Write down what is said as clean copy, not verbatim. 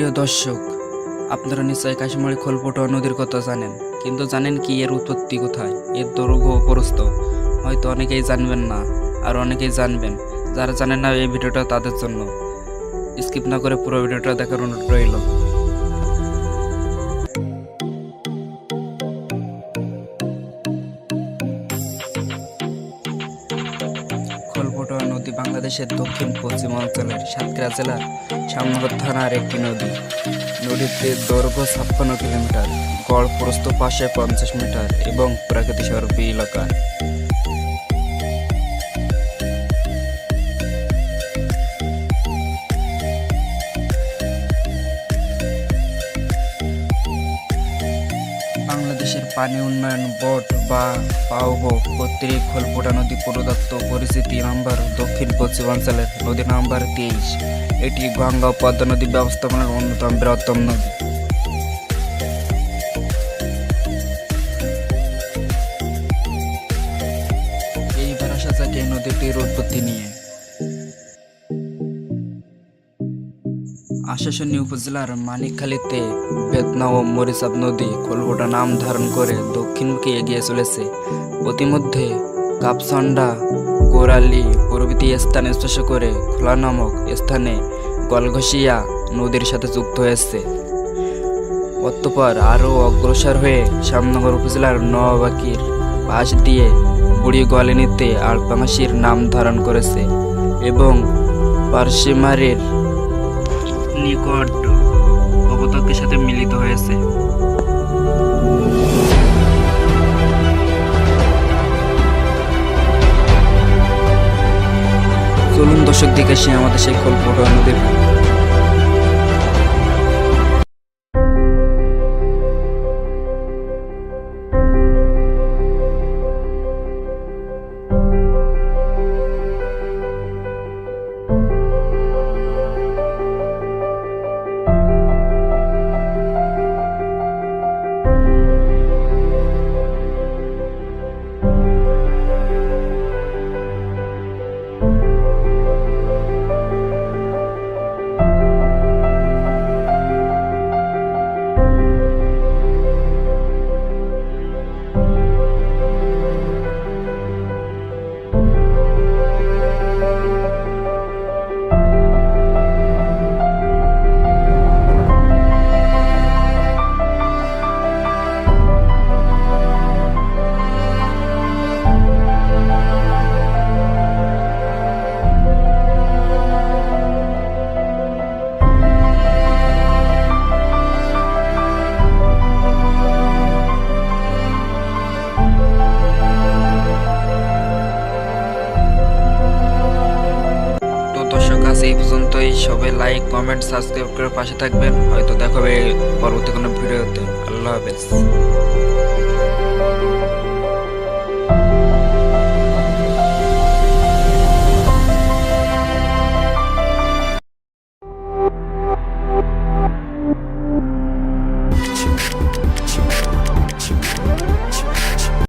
প্রিয় দর্শক, আপনারা নিশ্চয়ই কাশিমারি খোলপটুয়া নদীর কথা জানেন, কিন্তু জানেন কি এর উৎপত্তি কোথায়, এর দৈর্ঘ্য ও প্রস্থ? হয়তো অনেকেই জানবেন না, আর অনেকেই জানবেন। যারা জানেন না, এই ভিডিওটা তাদের জন্য। স্কিপ না করে পুরো ভিডিওটা দেখার অনুরোধ রইল। খোলপটুয়া নদী বাংলাদেশের দক্ষিণ পশ্চিম অঞ্চলের সাতক্ষীরা জেলার শ্যামনগর থানার একটি নদী। নদীতে দৈর্ঘ্য 56 কিলোমিটার, গড় প্রস্থ 550 মিটার এবং প্রাকৃতিক সরবি এলাকা। বাংলাদেশের পানি উন্নয়ন বোর্ড বা পাওবো কর্তৃক খোলপটুয়া নদী প্রদত্ত পরিচিতি নম্বর দক্ষিণ পশ্চিমাঞ্চলের নদী নম্বর 23। এটি গঙ্গা ও পদ্মা নদী ব্যবস্থাপনার অন্যতম বৃহত্তম নদী। এইবার আসা যাক এই নদীটির উৎপত্তি নিয়ে। আশাশুনি উপজেলার মানিকখালীতে বেতনা ও মরিচাপ নদী খোলপটুয়া নাম ধারণ করে দক্ষিণমুখী এগিয়ে চলেছে। পথিমধ্যে কাপসন্ডা, গোরালি প্রভৃতি স্থান স্পর্শ করে খোলা নামক স্থানে গলঘষিয়া নদীর সাথে যুক্ত হয়েছে। অতঃপর আরও অগ্রসর হয়ে শ্যামনগর উপজেলার নওয়াবাকির পাশ দিয়ে বুড়ি গোয়ালিনীতে আলপাঙাশির নাম ধারণ করেছে এবং পারশিমারির নিকট উপত্যকার সাথে মিলিত হয়েছে। চলুন দর্শক দিকে আসি আমাদের সেই খোলপটুয়া নদীর। এই পর্যন্তই। সবাই লাইক, কমেন্ট, সাবস্ক্রাইব করে পাশে থাকবেন। হয়তো দেখা হবে পরবর্তী কোনো ভিডিওতে। আল্লাহ হাফেজ।